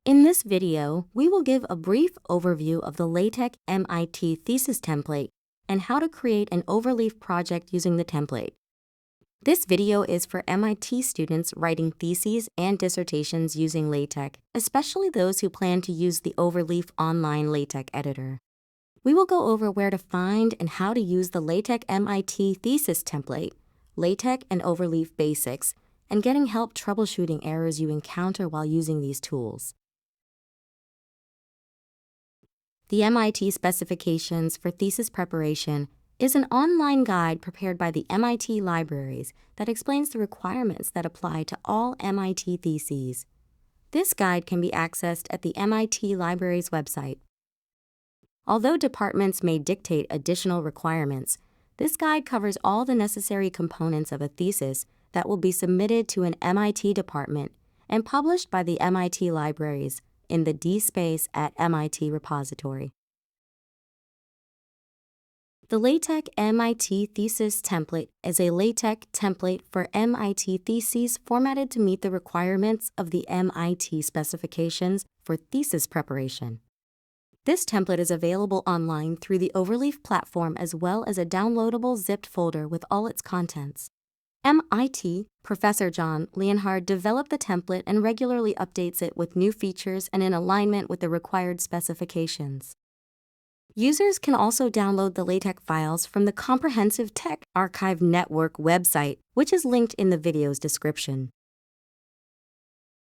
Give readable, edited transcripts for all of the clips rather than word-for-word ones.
In this video, we will give a brief overview of the LaTeX MIT Thesis Template and how to create an Overleaf project using the template. This video is for MIT students writing theses and dissertations using LaTeX, especially those who plan to use the Overleaf online LaTeX editor. We will go over where to find and how to use the LaTeX MIT Thesis Template, LaTeX and Overleaf basics, and getting help troubleshooting errors you encounter while using these tools. The MIT Specifications for Thesis Preparation is an online guide prepared by the MIT libraries that explains the requirements that apply to all MIT theses. This guide can be accessed at the MIT Libraries website. Although departments may dictate additional requirements, this guide covers all the necessary components of a thesis that will be submitted to an MIT department and published by the MIT libraries in the DSpace at MIT repository. The LaTeX MIT Thesis Template is a LaTeX template for MIT theses formatted to meet the requirements of the MIT specifications for thesis preparation. This template is available online through the Overleaf platform as well as a downloadable zipped folder with all its contents. MIT Professor John Leonhard developed the template and regularly updates it with new features and in alignment with the required specifications. Users can also download the LaTeX files from the Comprehensive Tech Archive Network website, which is linked in the video's description.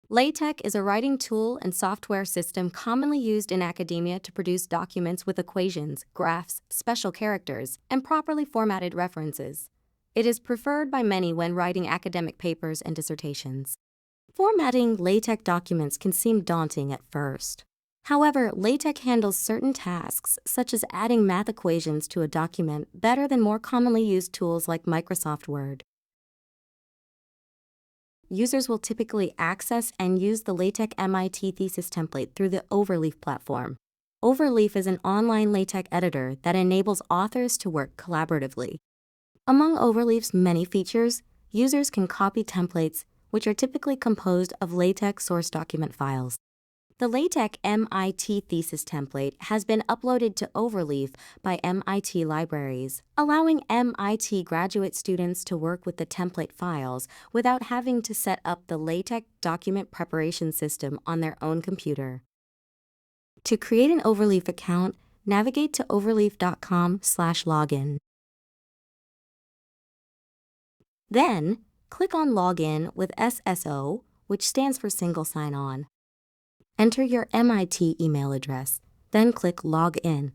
LaTeX is a writing tool and software system commonly used in academia to produce documents with equations, graphs, special characters, and properly formatted references. It is preferred by many when writing academic papers and dissertations. Formatting LaTeX documents can seem daunting at first. However, LaTeX handles certain tasks, such as adding math equations to a document, better than more commonly used tools like Microsoft Word. Users will typically access and use the LaTeX MIT Thesis Template through the Overleaf platform. Overleaf is an online LaTeX editor that enables authors to work collaboratively. Among Overleaf's many features, users can copy templates, which are typically composed of LaTeX source document files. The LaTeX MIT Thesis Template has been uploaded to Overleaf by MIT libraries, allowing MIT graduate students to work with the template files without having to set up the LaTeX document preparation system on their own computer. To create an Overleaf account, navigate to overleaf.com/login. Then, click on Login with SSO, which stands for Single Sign-On. Enter your MIT email address, then click Log In.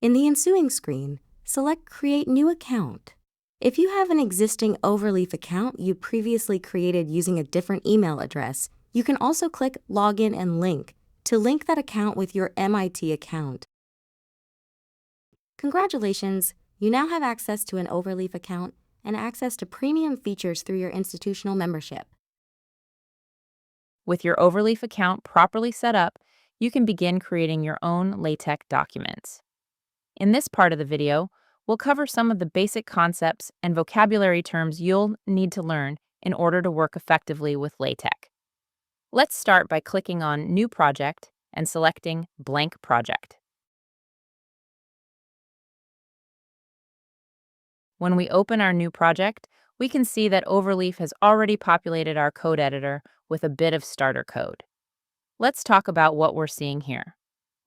In the ensuing screen, select Create New Account. If you have an existing Overleaf account you previously created using a different email address, you can also click Login and Link to link that account with your MIT account. Congratulations, you now have access to an Overleaf account and access to premium features through your institutional membership. With your Overleaf account properly set up, you can begin creating your own LaTeX documents. In this part of the video, we'll cover some of the basic concepts and vocabulary terms you'll need to learn in order to work effectively with LaTeX. Let's start by clicking on New Project and selecting Blank Project. When we open our new project, we can see that Overleaf has already populated our code editor with a bit of starter code. Let's talk about what we're seeing here.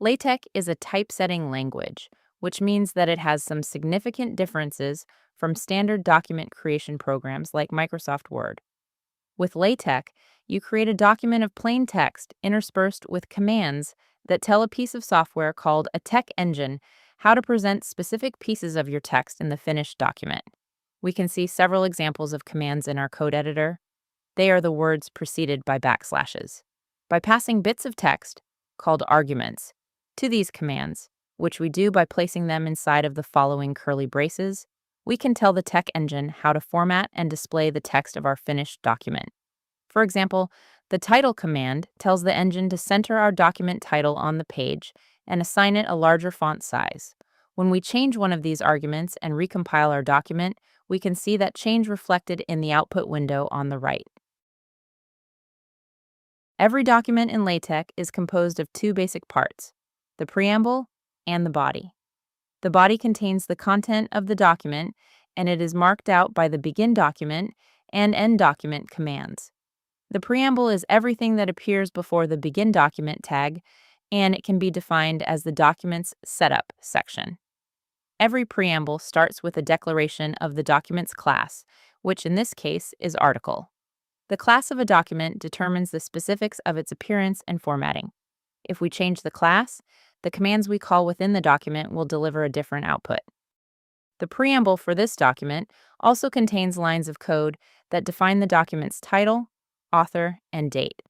LaTeX is a typesetting language, which means that it has some significant differences from standard document creation programs like Microsoft Word. With LaTeX, you create a document of plain text interspersed with commands that tell a piece of software called a text engine how to present specific pieces of your text in the finished document. We can see several examples of commands in our code editor. They are the words preceded by backslashes. By passing bits of text, called arguments, to these commands, which we do by placing them inside of the following curly braces, we can tell the text engine how to format and display the text of our finished document. For example, the title command tells the engine to center our document title on the page and assign it a larger font size. When we change one of these arguments and recompile our document, we can see that change reflected in the output window on the right. Every document in LaTeX is composed of two basic parts, the preamble and the body. The body contains the content of the document, and it is marked out by the begin document and end document commands. The preamble is everything that appears before the begin document tag, and it can be defined as the document's setup section. Every preamble starts with a declaration of the document's class, which in this case is article. The class of a document determines the specifics of its appearance and formatting. If we change the class, the commands we call within the document will deliver a different output. The preamble for this document also contains lines of code that define the document's title, author, and date.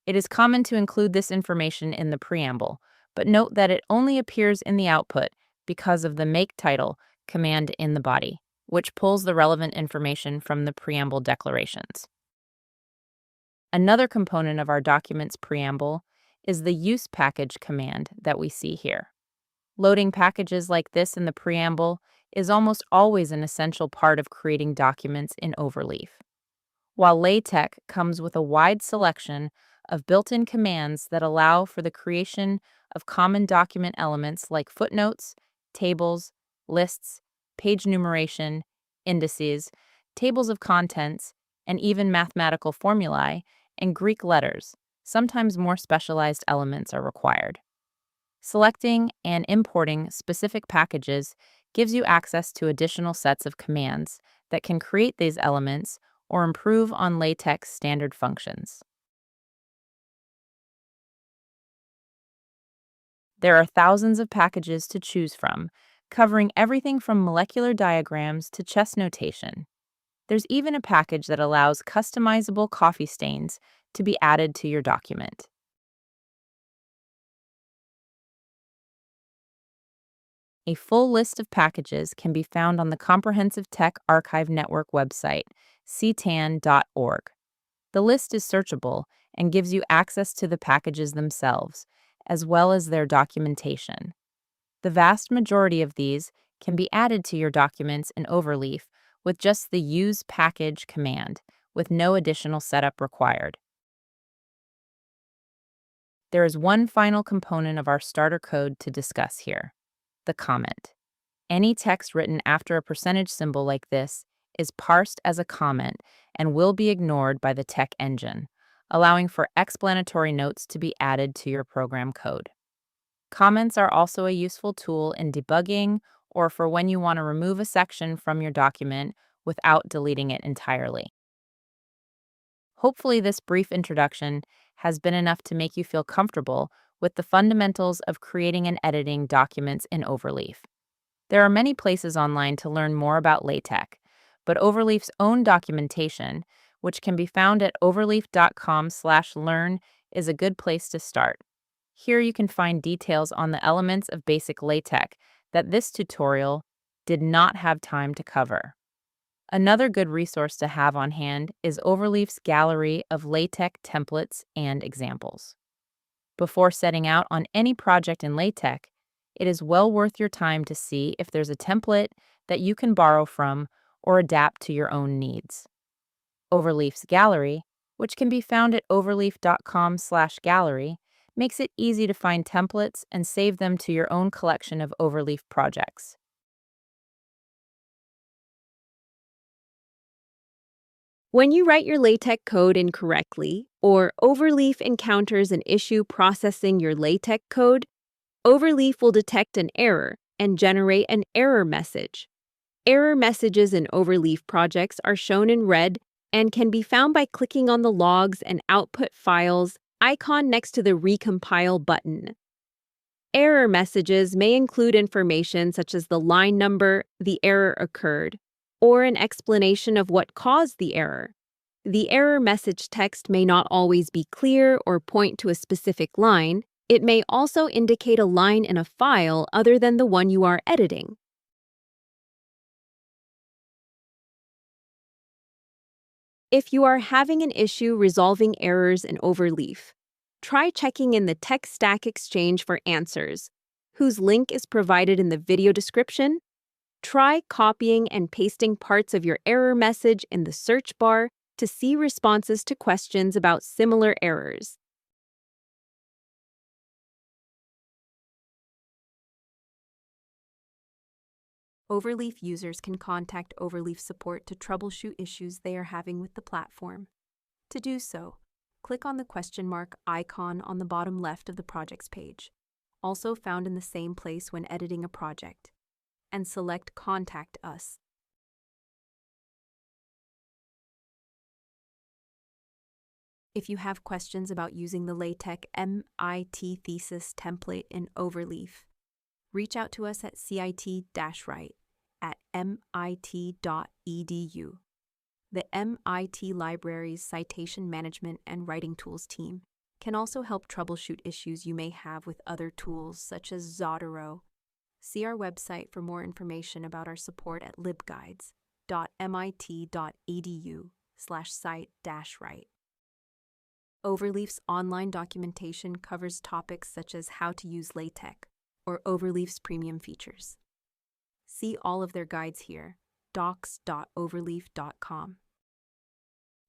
It is common to include this information in the preamble, but note that it only appears in the output because of the make title command in the body, which pulls the relevant information from the preamble declarations. Another component of our document's preamble is the use package command that we see here. Loading packages like this in the preamble is almost always an essential part of creating documents in Overleaf. While LaTeX comes with a wide selection of built-in commands that allow for the creation of common document elements like footnotes, tables, lists, page numeration, indices, tables of contents, and even mathematical formulae and Greek letters, sometimes more specialized elements are required. Selecting and importing specific packages gives you access to additional sets of commands that can create these elements or improve on LaTeX standard functions. There are thousands of packages to choose from, covering everything from molecular diagrams to chess notation. There's even a package that allows customizable coffee stains to be added to your document. A full list of packages can be found on the Comprehensive Tech Archive Network website, ctan.org. The list is searchable and gives you access to the packages themselves, as well as their documentation. The vast majority of these can be added to your documents in Overleaf with just the Use Package command, with no additional setup required. There is one final component of our starter code to discuss here, the comment. Any text written after a percentage symbol like this is parsed as a comment and will be ignored by the tech engine, allowing for explanatory notes to be added to your program code. Comments are also a useful tool in debugging or for when you want to remove a section from your document without deleting it entirely. Hopefully, this brief introduction has been enough to make you feel comfortable with the fundamentals of creating and editing documents in Overleaf. There are many places online to learn more about LaTeX, but Overleaf's own documentation, which can be found at overleaf.com/learn, is a good place to start. Here you can find details on the elements of basic LaTeX that this tutorial did not have time to cover. Another good resource to have on hand is Overleaf's gallery of LaTeX templates and examples. Before setting out on any project in LaTeX, it is well worth your time to see if there's a template that you can borrow from or adapt to your own needs. Overleaf's gallery, which can be found at overleaf.com/gallery, makes it easy to find templates and save them to your own collection of Overleaf projects. When you write your LaTeX code incorrectly, or Overleaf encounters an issue processing your LaTeX code, Overleaf will detect an error and generate an error message. Error messages in Overleaf projects are shown in red and can be found by clicking on the Logs and Output Files icon next to the Recompile button. Error messages may include information such as the line number the error occurred, or an explanation of what caused the error. The error message text may not always be clear or point to a specific line. It may also indicate a line in a file other than the one you are editing. If you are having an issue resolving errors in Overleaf, try checking in the Tech Stack Exchange for answers, whose link is provided in the video description. Try copying and pasting parts of your error message in the search bar to see responses to questions about similar errors. Overleaf users can contact Overleaf support to troubleshoot issues they are having with the platform. To do so, click on the question mark icon on the bottom left of the projects page, also found in the same place when editing a project, and select Contact Us. If you have questions about using the LaTeX MIT Thesis Template in Overleaf, reach out to us at CIT-Write at mit.edu. The MIT Library's Citation Management and Writing Tools team can also help troubleshoot issues you may have with other tools such as Zotero. See our website for more information about our support at libguides.mit.edu/cite-write. Overleaf's online documentation covers topics such as how to use LaTeX or Overleaf's premium features. See all of their guides here, docs.overleaf.com.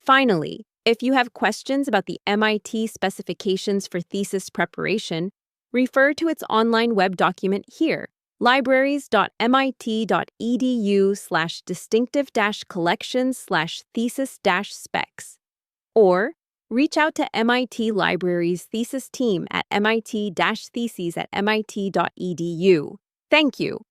Finally, if you have questions about the MIT specifications for thesis preparation, refer to its online web document here, libraries.mit.edu/distinctive-collections/thesis-specs, or reach out to MIT Library's thesis team at mit-theses@mit.edu. Thank you.